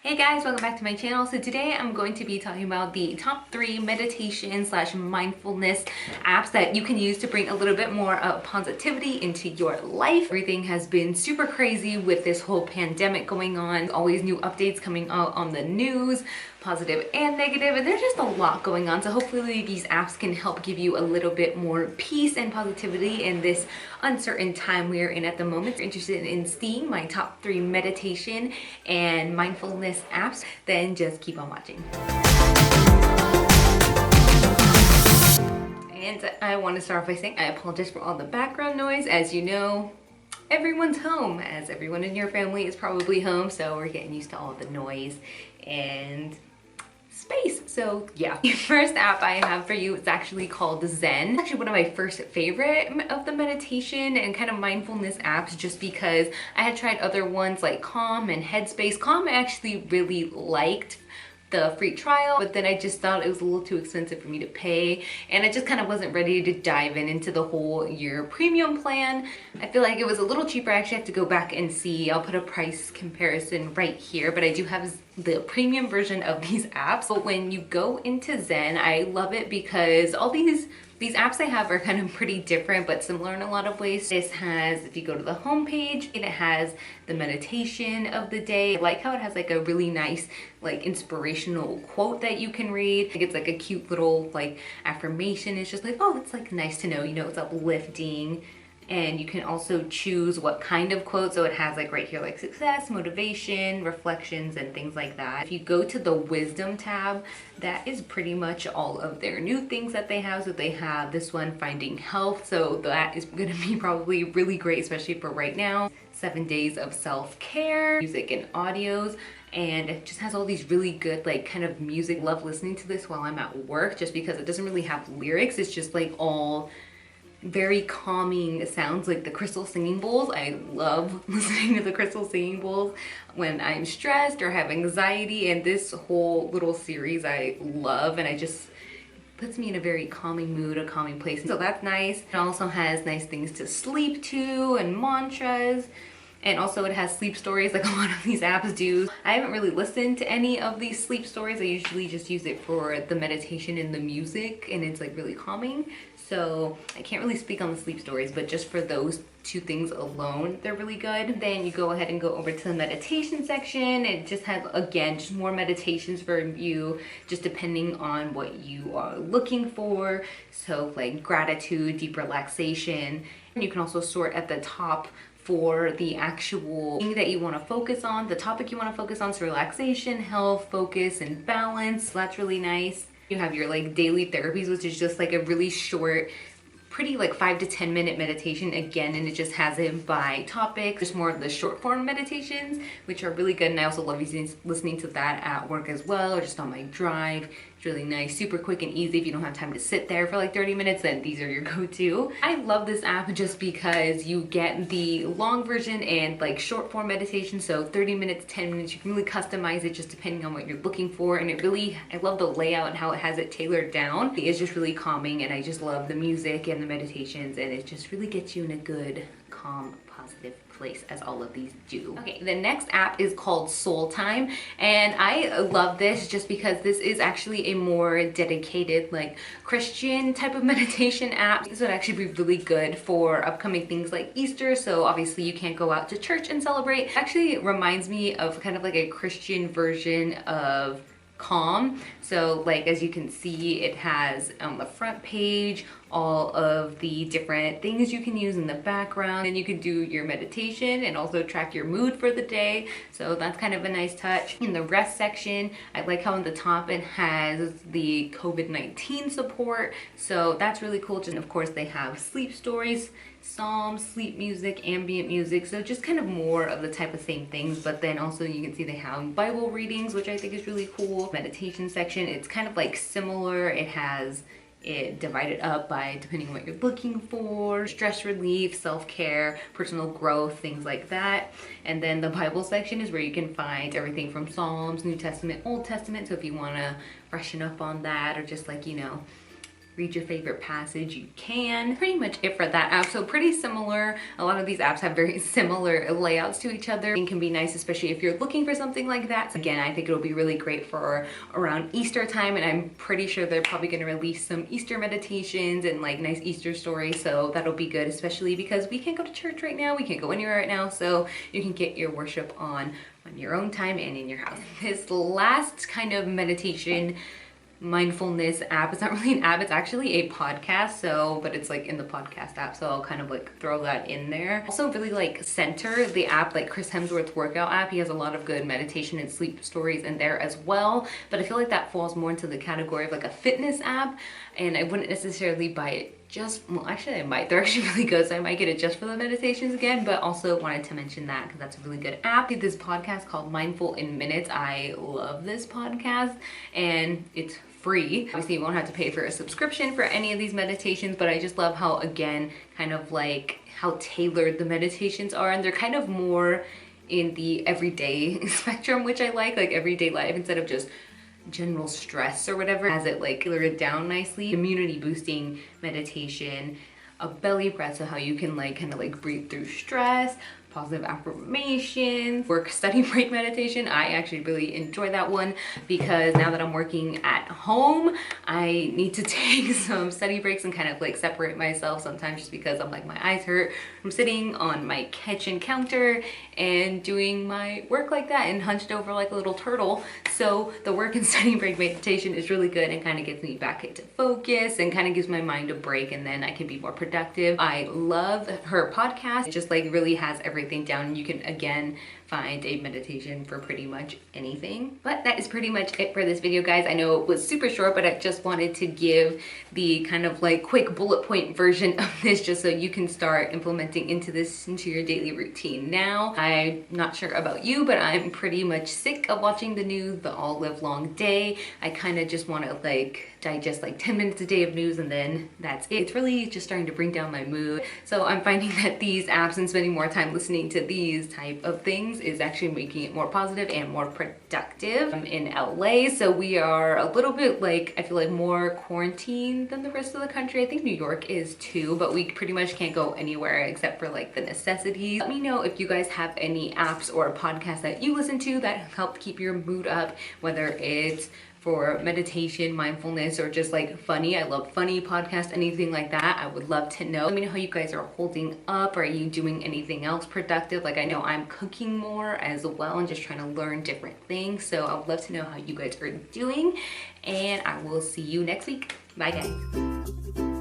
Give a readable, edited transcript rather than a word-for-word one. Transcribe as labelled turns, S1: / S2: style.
S1: Hey guys, welcome back to my channel. So today I'm going to be talking about the top 3 meditation slash mindfulness apps that you can use to bring a little bit more positivity into your life. Everything has been super crazy with this whole pandemic going on. Always new updates coming out on the news, positive and negative, and there's just a lot going on. So hopefully these apps can help give you a little bit more peace and positivity in this uncertain time we're in at the moment. If you're interested in seeing my top 3 meditation and mindfulness apps, then just keep on watching. And I want to start off by saying I apologize for all the background noise. As you know, everyone's home, as everyone in your family is probably home, so we're getting used to all the noise and space. So yeah, the first app I have for you is actually called Zen. It's actually one of my first favorite of the meditation and kind of mindfulness apps, just because I had tried other ones like Calm and Headspace. Calm I actually really liked the free trial, but then I just thought it was a little too expensive for me to pay, and I just kind of wasn't ready to dive into the whole year premium plan. I feel like it was a little cheaper. I actually have to go back and see. I'll put a price comparison right here, but I do have the premium version of these apps. But when you go into Zen, I love it because all these apps I have are kind of pretty different but similar in a lot of ways. This has, if you go to the home page, it has the meditation of the day. I like how it has like a really nice like inspirational quote that you can read. I think it's like a cute little like affirmation. It's just like, oh, it's like nice to know, you know, it's uplifting. And you can also choose what kind of quote. So it has like right here like success, motivation, reflections, and things like that. If you go to the wisdom tab, that is pretty much all of their new things that they have. So they have this one, finding health. So that is gonna be probably really great, especially for right now. 7 days of self-care, music and audios. And it just has all these really good like kind of music. Love listening to this while I'm at work, just because it doesn't really have lyrics. It's just like all very calming sounds, like the crystal singing bowls. I love listening to the crystal singing bowls when I'm stressed or have anxiety, and this whole little series I love, and I just puts me in a very calming mood, a calming place. So that's nice. It also has nice things to sleep to and mantras. And also it has sleep stories like a lot of these apps do. I haven't really listened to any of these sleep stories. I usually just use it for the meditation and the music, and it's like really calming. So I can't really speak on the sleep stories, but just for those 2 things alone, they're really good. Then you go ahead and go over to the meditation section. It just has, again, just more meditations for you, just depending on what you are looking for. So like gratitude, deep relaxation. And you can also sort at the top for the actual thing that you want to focus on, the topic you want to focus on. So relaxation, health, focus, and balance. So that's really nice. You have your like daily therapies, which is just like a really short, pretty like 5 to 10 minute meditation again, and it just has it by topic. Just more of the short form meditations, which are really good, and I also love listening to that at work as well, or just on my drive. It's really nice, super quick and easy. If you don't have time to sit there for like 30 minutes, then these are your go-to. I love this app just because you get the long version and like short form meditation. So 30 minutes, 10 minutes, you can really customize it just depending on what you're looking for. And it really, I love the layout and how it has it tailored down. It's just really calming, and I just love the music and the meditations, and it just really gets you in a good, calm, positive place, as all of these do. Okay, the next app is called Soultime, and I love this just because this is actually a more dedicated like Christian type of meditation app. This would actually be really good for upcoming things like Easter. So obviously you can't go out to church and celebrate. It actually reminds me of kind of like a Christian version of Calm. So like as you can see, it has on the front page all of the different things you can use in the background, and you can do your meditation and also track your mood for the day. So that's kind of a nice touch. In the rest section, I like how on the top it has the COVID-19 support, so that's really cool. And of course they have sleep stories, psalms, sleep music, ambient music, so just kind of more of the type of same things. But then also you can see they have Bible readings, which I think is really cool. Meditation section, it's kind of like similar. It has it divided up by depending on what you're looking for, stress relief, self-care, personal growth, things like that. And then the Bible section is where you can find everything from Psalms, New Testament, Old Testament. So if you want to freshen up on that, or just like, you know, read your favorite passage, you can. Pretty much it for that app. So pretty similar. A lot of these apps have very similar layouts to each other and can be nice, especially if you're looking for something like that. So again, I think it'll be really great for around Easter time, and I'm pretty sure they're probably going to release some Easter meditations and like nice Easter stories. So that'll be good, especially because we can't go to church right now. We can't go anywhere right now. So you can get your worship on your own time and in your house. This last kind of meditation mindfulness app, it's not really an app, it's actually a podcast, so but it's like in the podcast app, so I'll kind of like throw that in there. Also really like Centr, the app, like Chris Hemsworth's workout app. He has a lot of good meditation and sleep stories in there as well, but I feel like that falls more into the category of like a fitness app, and I wouldn't necessarily buy it just, well actually I might, they're actually really good, so I might get it just for the meditations again, but also wanted to mention that because that's a really good app. This podcast called Mindful in Minutes. I love this podcast and it's free. Obviously you won't have to pay for a subscription for any of these meditations, but I just love how, again, kind of like how tailored the meditations are, and they're kind of more in the everyday spectrum, which I like everyday life instead of just general stress or whatever. Has it like tailored it down nicely. Immunity boosting meditation, a belly breath, so how you can like kind of like breathe through stress, positive affirmations, work study break meditation. I actually really enjoy that one because now that I'm working at home, I need to take some study breaks and kind of like separate myself sometimes, just because I'm like my eyes hurt from sitting on my kitchen counter and doing my work like that and hunched over like a little turtle. So the work and study break meditation is really good and kind of gets me back into focus and kind of gives my mind a break, and then I can be more productive. I love her podcast. It just like really has everything down. You can again find a meditation for pretty much anything. But that is pretty much it for this video, guys. I know it was super short, but I just wanted to give the kind of like quick bullet point version of this just so you can start implementing into your daily routine now. I'm not sure about you, but I'm pretty much sick of watching the news the all live long day. I kind of just want to like digest like 10 minutes a day of news and then that's it. It's really just starting to bring down my mood. So I'm finding that these apps and spending more time listening to these type of things is actually making it more positive and more productive. I'm in LA, so we are a little bit like, I feel like more quarantined than the rest of the country. I think New York is too, but we pretty much can't go anywhere except for like the necessities. Let me know if you guys have any apps or podcasts that you listen to that help keep your mood up, whether it's for meditation, mindfulness, or just like funny. I love funny podcasts, anything like that. I would love to know. Let me know how you guys are holding up. Are you doing anything else productive? Like I know I'm cooking more as well and just trying to learn different things. So I would love to know how you guys are doing, and I will see you next week. Bye guys.